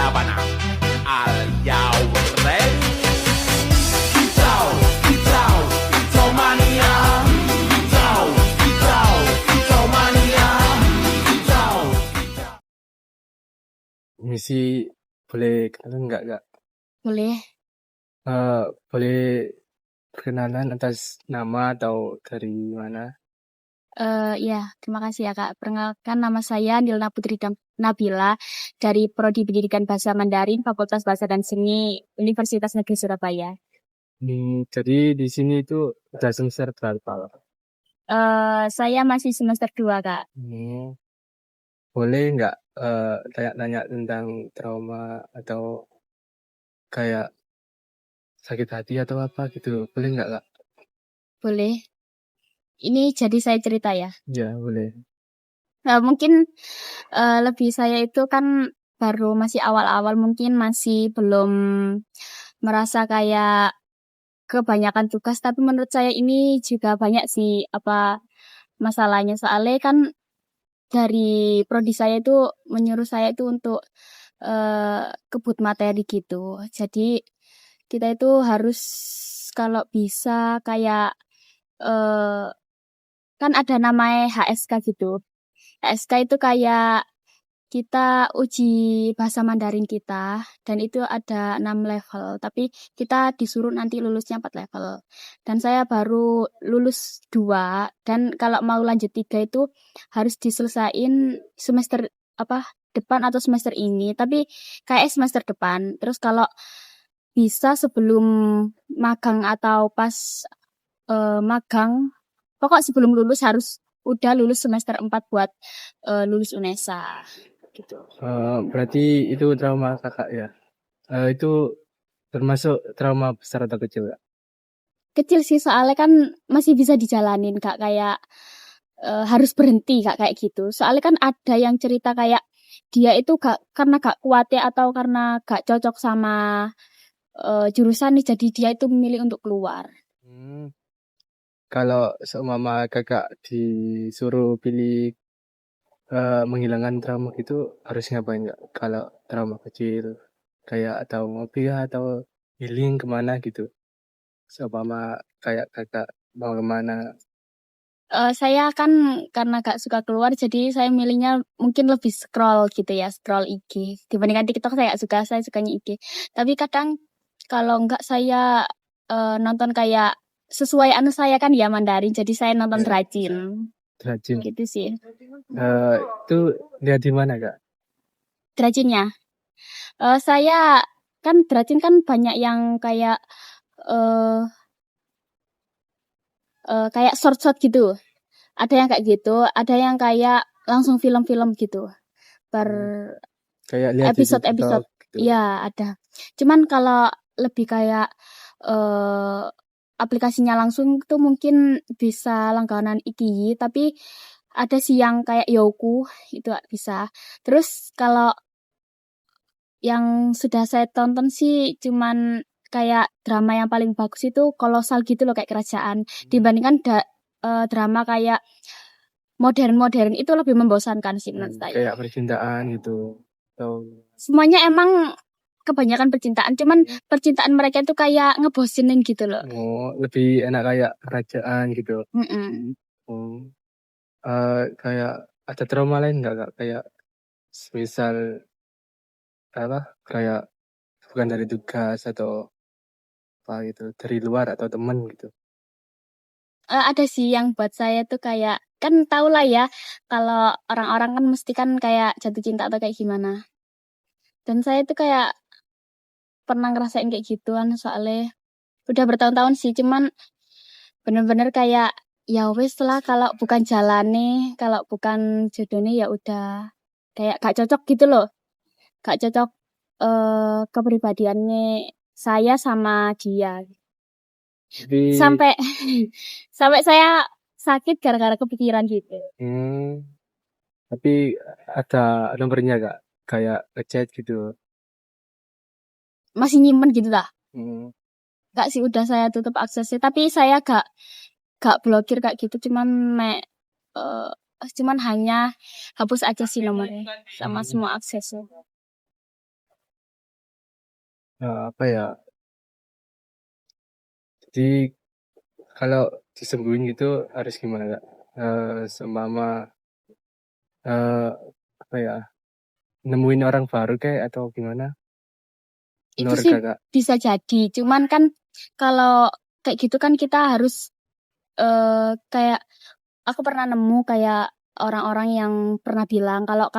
Siapa nak? Are you ready? Kicau, kicau, kicau mania. Kicau, kicau, kicau mania. Kicau, kicau. Misi boleh kenalan nggak Kak? Boleh. Boleh perkenalan atas nama atau dari mana? Ya, terima kasih ya Kak. Perkenalkan, nama saya Nilna Putri Nabila dari Prodi Pendidikan Bahasa Mandarin, Fakultas Bahasa dan Seni, Universitas Negeri Surabaya. Jadi di sini itu udah semester berapa? Saya masih semester 2 Kak. Boleh nggak tanya-tanya tentang trauma atau kayak sakit hati atau apa gitu? Boleh nggak Kak? Boleh. Ini jadi saya cerita ya. Ya boleh. Mungkin lebih saya itu kan baru masih awal-awal, mungkin masih belum merasa kayak kebanyakan tugas, tapi menurut saya ini juga banyak sih apa masalahnya. Soalnya kan dari prodi saya itu menyuruh saya itu untuk kebut materi gitu. Jadi kita itu harus kalau bisa kayak kan ada namanya HSK gitu. HSK itu kayak kita uji bahasa Mandarin kita, dan itu ada 6 level, tapi kita disuruh nanti lulusnya 4 level. Dan saya baru lulus 2, dan kalau mau lanjut 3 itu harus diselesain semester depan atau semester ini, tapi kayak semester depan. Terus kalau bisa sebelum magang atau pas magang, pokok sebelum lulus harus udah lulus semester 4 buat lulus UNESA gitu. Berarti itu trauma kakak ya? Itu termasuk trauma besar atau kecil ya? Kecil sih, soalnya kan masih bisa dijalanin Kak, kayak harus berhenti Kak kayak gitu. Soalnya kan ada yang cerita kayak dia itu karena gak kuat ya, atau karena gak cocok sama jurusan nih, jadi dia itu memilih untuk keluar. Kalau seumpama kakak disuruh pilih menghilangkan trauma gitu harus ngapain nggak? Kalau trauma kecil kayak atau ngopi atau healing kemana gitu? Seumpama kayak kakak mau kemana? Saya kan karena gak suka keluar, jadi saya milihnya mungkin lebih scroll gitu ya, scroll IG. Dibandingkan TikTok saya gak suka, saya sukanya IG. Tapi kadang kalau enggak saya nonton kayak sesuai anu saya kan ya Mandarin, jadi saya nonton Drajin. Rajin. Gitu sih. Itu lihat di mana kak? Drajinnya. Saya kan Drajin kan banyak yang kayak kayak short-short gitu. Ada yang kayak gitu, ada yang kayak langsung film-film gitu. Kayak lihat Episode-episode. gitu. Iya, ada. Cuman kalau lebih kayak aplikasinya langsung tuh mungkin bisa langganan Ikiyi, tapi ada sih yang kayak Youku itu bisa. Terus kalau yang sudah saya tonton sih cuman kayak drama yang paling bagus itu kolosal gitu loh, kayak kerajaan. Dibandingkan drama kayak modern-modern itu lebih membosankan sih menurut saya. Kayak percintaan gitu. Semuanya emang kebanyakan percintaan, cuman percintaan mereka itu kayak ngebosinin gitu loh. Lebih enak kayak kerajaan gitu. Kayak ada trauma lain nggak kak? Kayak misal kayak bukan dari tugas atau apa gitu, dari luar atau temen gitu. Ada sih yang buat saya tuh kayak, kan tau lah ya kalau orang-orang kan mesti kan kayak jatuh cinta atau kayak gimana. Dan saya tuh kayak pernah ngerasain kayak gituan, soalnya udah bertahun-tahun sih, cuman bener-bener kayak ya wes lah, kalau bukan jalane, kalau bukan jodohnya ya udah, kayak gak cocok gitu loh. Gak cocok kepribadiannya saya sama dia. Sampai saya sakit gara-gara kepikiran gitu. Tapi ada nomornya gak? Kayak ngechat gitu. Masih nyimpen gitu lah. Gak sih, udah saya tutup aksesnya. Tapi saya gak blokir kayak gitu. Cuman hanya hapus aja sih nomornya sama semua aksesnya. apa ya, jadi kalau disembuhin gitu harus gimana, Kak? Seumpama, eee, apa ya, nemuin orang baru kayak atau gimana Itu menurut sih Kakak? bisa jadi, cuman kan kalau kayak gitu kan kita harus, kayak aku pernah nemu kayak orang-orang yang pernah bilang kalau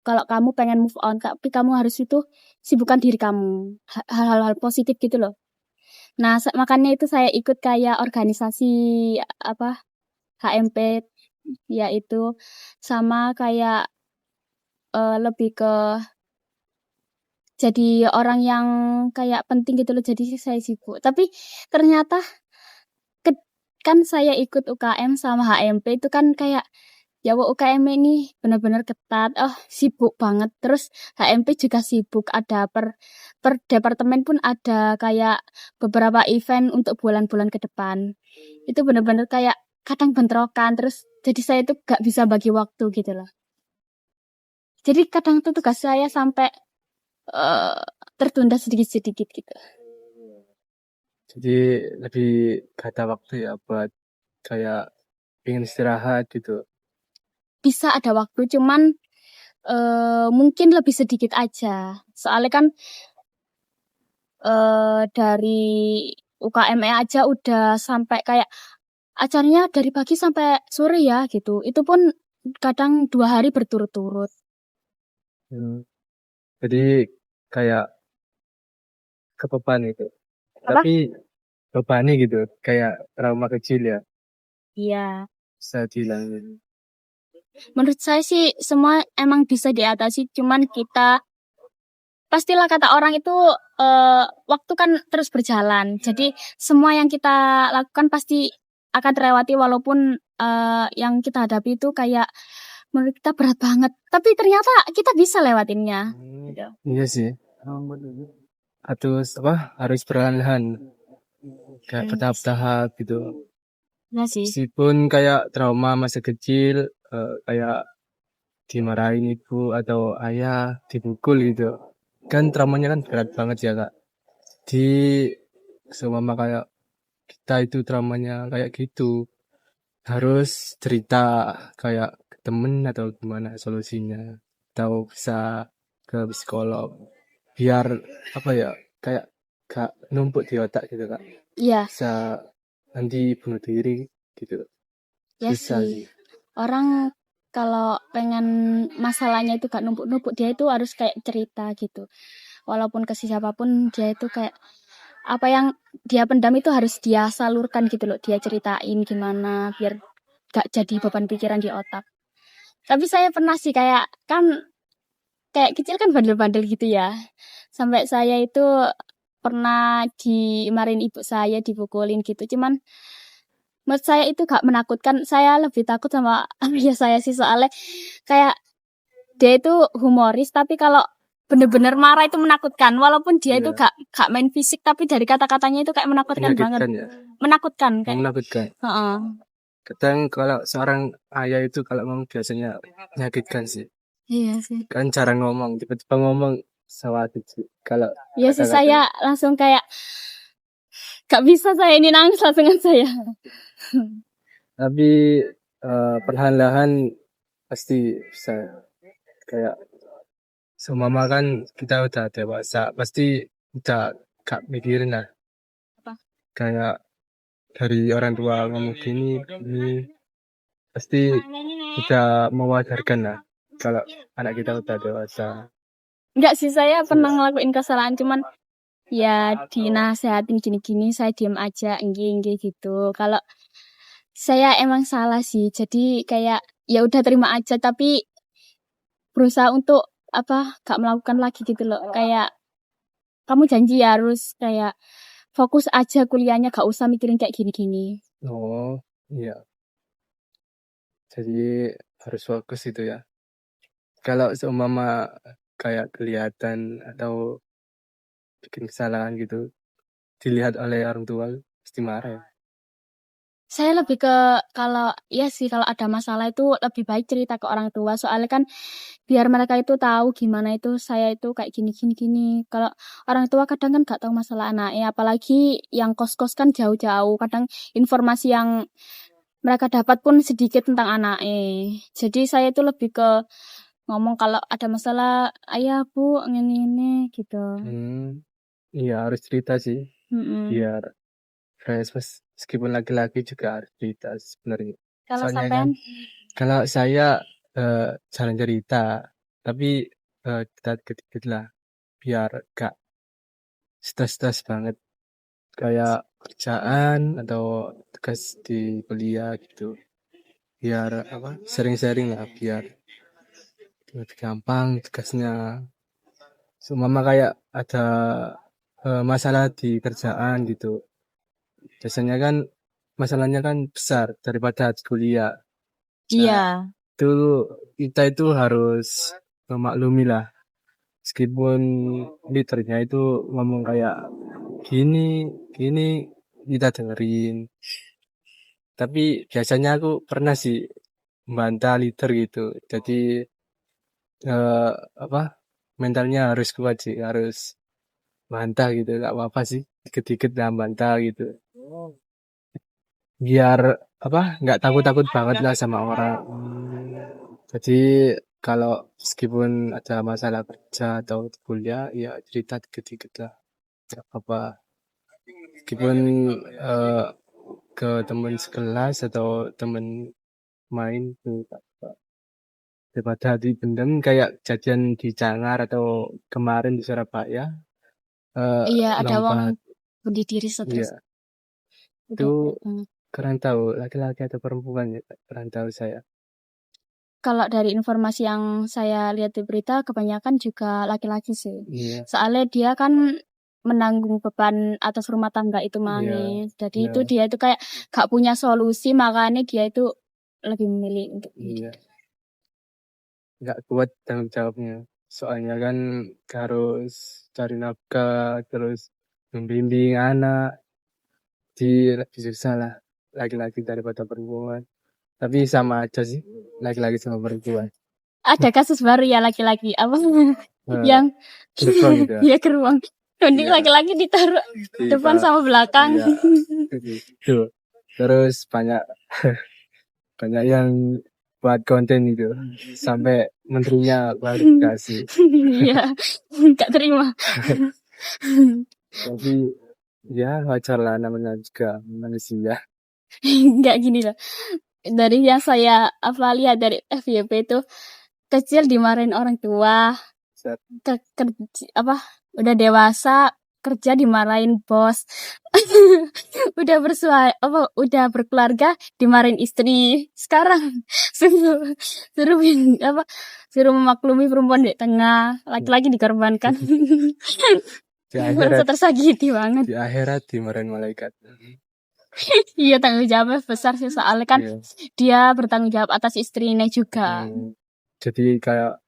kamu pengen move on, tapi kamu harus itu sibukkan diri kamu, hal-hal positif gitu loh. Nah, makanya itu saya ikut kayak organisasi, apa, HMP, ya itu, sama kayak, lebih ke jadi orang yang kayak penting gitu loh, jadi saya sibuk. Tapi ternyata ket kan saya ikut UKM sama HMP itu kan kayak, ya Allah UKM ini benar-benar ketat, oh sibuk banget, terus HMP juga sibuk, ada per departemen pun ada kayak beberapa event untuk bulan-bulan ke depan. Itu benar-benar kayak kadang bentrokan, terus jadi saya tuh gak bisa bagi waktu gitu loh. Jadi kadang tuh tugas saya sampai eee, tertunda sedikit-sedikit gitu. Jadi lebih gak ada waktu ya buat kayak pengen istirahat gitu. Bisa ada waktu cuman, mungkin lebih sedikit aja. Soalnya kan, dari UKM aja udah sampai kayak acaranya dari pagi sampai sore ya gitu. Itu pun kadang 2 hari berturut-turut. Hmm. Jadi kayak kebeban gitu. Apa? Tapi bebani gitu, kayak trauma kecil ya, Iya. bisa dihilangin. Menurut saya sih semua emang bisa diatasi, cuman kita pastilah kata orang itu, waktu kan terus berjalan. Jadi semua yang kita lakukan pasti akan terlewati walaupun, yang kita hadapi itu kayak menurut kita berat banget, tapi ternyata kita bisa lewatinnya, gitu. Iya sih. Harus perlahan-lahan, kayak bertahap-tahap gitu. Iya sih. Meskipun kayak trauma masa kecil, kayak dimarahin ibu atau ayah, dipukul gitu. Kan traumanya kan berat banget ya, Kak. Di seumpama kayak kita itu traumanya kayak gitu, harus cerita kayak ke temen atau gimana solusinya, atau bisa ke psikolog biar apa ya, kayak gak numpuk di otak gitu, Kak. Iya, Bisa nanti bunuh diri gitu. ya Susah sih. sih. Orang kalau pengen masalahnya itu gak numpuk-numpuk, dia itu harus kayak cerita gitu. Walaupun ke siapapun dia itu kayak apa yang dia pendam itu harus dia salurkan gitu loh. Dia ceritain gimana biar gak jadi beban pikiran di otak. Tapi saya pernah sih kayak kecil kan bandel-bandel gitu ya. Sampai saya itu pernah dimarahin ibu saya, dipukulin gitu. Cuman menurut saya itu gak menakutkan. Saya lebih takut sama ayah saya sih soalnya kayak dia itu humoris tapi kalau bener-bener marah itu menakutkan. Walaupun dia itu Iya, gak main fisik tapi dari kata-katanya itu kayak menakutkan banget. menyakitkan ya, Menakutkan kayak. menakutkan. Heeh. Kadang kalau seorang ayah itu kalau ngomong biasanya menyakitkan sih. Iya sih. Kan cara ngomong, tiba-tiba ngomong sewaktu sih. Kalau Iya sih kata-kata. saya langsung kayak gak bisa saya ini nangis langsung saya. Tapi perlahan-lahan pasti bisa, kayak seumpama kan kita udah dewasa, pasti udah gak mikirin lah. Apa? Kayak dari orang tua ngomong gini, gini, pasti udah mewajarkan lah. Kalau anak kita udah dewasa. Enggak sih saya pernah ngelakuin kesalahan cuman ya dinasehatin gini-gini saya diem aja enggih gitu. Kalau saya emang salah sih jadi kayak ya udah terima aja tapi berusaha untuk apa gak melakukan lagi gitu loh. Kayak kamu janji ya harus kayak fokus aja kuliahnya gak usah mikirin kayak gini-gini. Oh, iya. Jadi harus fokus itu ya. Kalau seumpama kayak kelihatan atau bikin kesalahan gitu, dilihat oleh orang tua, pasti marah ya. Saya lebih ke kalau ada masalah itu lebih baik cerita ke orang tua. Soalnya kan biar mereka itu tahu gimana itu saya itu kayak gini gini gini. Kalau orang tua kadang kan gak tahu masalah anaknya, apalagi yang kos-kos kan jauh-jauh. Kadang informasi yang mereka dapat pun sedikit tentang anaknya. Jadi saya itu lebih ke ngomong kalau ada masalah, ayah bu ini gitu. Iya harus cerita sih Mm-mm. biar fresh meskipun laki-laki juga harus cerita sebenarnya. Kalau Soalnya sampean, kalau saya jarang cerita, tapi dikit-dikit lah biar gak stres-stres banget kayak kerjaan atau tugas di kuliah gitu. Biar sering-sering lah biar lebih gampang tugasnya. Seumpama kayak ada masalah di kerjaan gitu. Biasanya kan masalahnya kan besar daripada di kuliah. iya. Itu kita itu harus memaklumi lah. Meskipun leadernya itu ngomong kayak gini, gini kita dengerin. Tapi biasanya aku pernah sih membantah leader gitu. Jadi eh, apa mentalnya harus kuat sih, harus bantah gitu. Gak apa-apa sih, dikit-dikit lah bantah gitu. Biar nggak takut-takut banget lah sama orang. Jadi kalau meskipun ada masalah kerja atau kuliah ya cerita dikit-dikit lah, nggak apa-apa. Meskipun eh, ke teman sekelas atau teman main tuh nggak apa-apa. Daripada dipendam kayak kejadian di Cangar atau kemarin di Surabaya, Iya, ada wong lompat. bunuh diri Iya, terus. itu Udah. kurang tahu laki-laki atau perempuan ya, kurang tahu saya. Kalau dari informasi yang saya lihat di berita, kebanyakan juga laki-laki sih. Iya, Soalnya dia kan menanggung beban atas rumah tangga itu iya, maneh. Jadi iya, itu dia itu kayak gak punya solusi, makanya dia itu lebih memilih untuk iya. Nggak kuat tanggung jawabnya. Soalnya kan harus cari nafkah, terus membimbing anak, di lebih susah lah laki-laki daripada perempuan. Tapi sama aja sih, laki-laki sama perempuan. ada kasus baru ya laki-laki apa Eh, yang gerbang gitu ya. ya ke ruang. Mending Iya, laki-laki ditaruh di depan sama belakang. iya, gitu. Terus banyak banyak yang buat konten itu sampai menterinya klarifikasi. Iya, gak terima. Tapi ya wajar lah namanya juga manusia. Enggak gini loh. Dari yang saya lihat dari FYP itu kecil dimarahin orang tua, Set. udah dewasa kerja dimarahin bos. Udah berkeluarga dimarahin istri. Sekarang suruh suruh memaklumi perempuan di tengah, laki-laki dikorbankan. Di Merasa akhirat, tersakiti banget. di akhirat dimarahin malaikat. Iya, tanggung jawabnya besar sih soalnya kan Iya. dia bertanggung jawab atas istrinya juga. Jadi kayak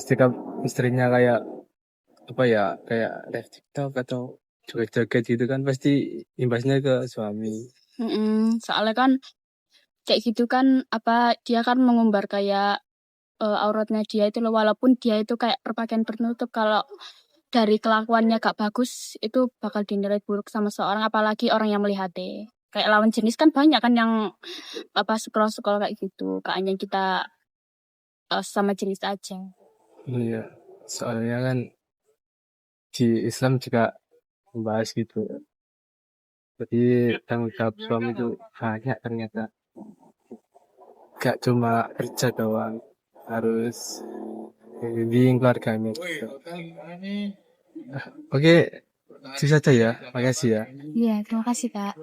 sikap istrinya kayak kayak live TikTok atau joget-joget gitu kan pasti imbasnya ke suami. Soalnya kan kayak gitu kan dia kan mengumbar kayak auratnya dia itu loh, walaupun dia itu kayak berpakaian bernutup, kalau dari kelakuannya gak bagus itu bakal dinilai buruk sama seorang, apalagi orang yang melihatnya. Kayak lawan jenis kan banyak kan yang scroll kayak gitu, kayaknya kita sama jenis aja. Iya, soalnya kan di Islam juga membahas gitu. Jadi tanggung jawab suami itu banyak ternyata. Gak cuma kerja doang, harus bimbing keluarganya gitu. Oke, itu saja ya. Makasih ya. Iya, terima kasih Kak.